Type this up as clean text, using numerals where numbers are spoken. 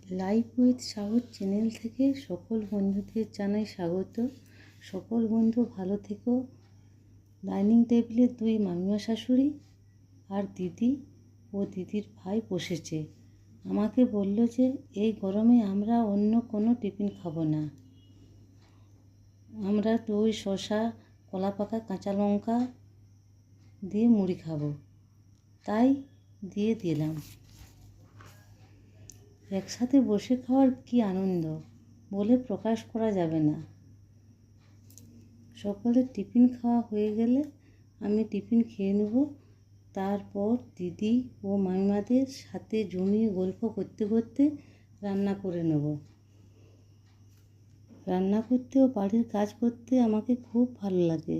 Life with Sagar channel থেকে সকল বন্ধুদের জানাই স্বাগত। সকল বন্ধু ভালো থেকো। ডাইনিং টেবিলে দুই মামিমা শাশুড়ি আর দিদি ও দিদির ভাই বসেছে। আমাকে বলল যে এই গরমে আমরা অন্য কোনো টিফিন খাবো না, আমরা দই, শসা, কলা পাকা, কাঁচা লঙ্কা দিয়ে মুড়ি খাবো। তাই দিয়ে দিলাম। একসাথে বসে খাওয়ার কী আনন্দ বলে প্রকাশ করা যাবে না। সকলের টিফিন খাওয়া হয়ে গেলে আমি টিফিন খেয়ে নেব। তারপর দিদি ও মামিমাদের সাথে জমিয়ে গল্প করতে করতে রান্না করে নেব। রান্না করতে ও বাড়ির কাজ করতে আমাকে খুব ভালো লাগে।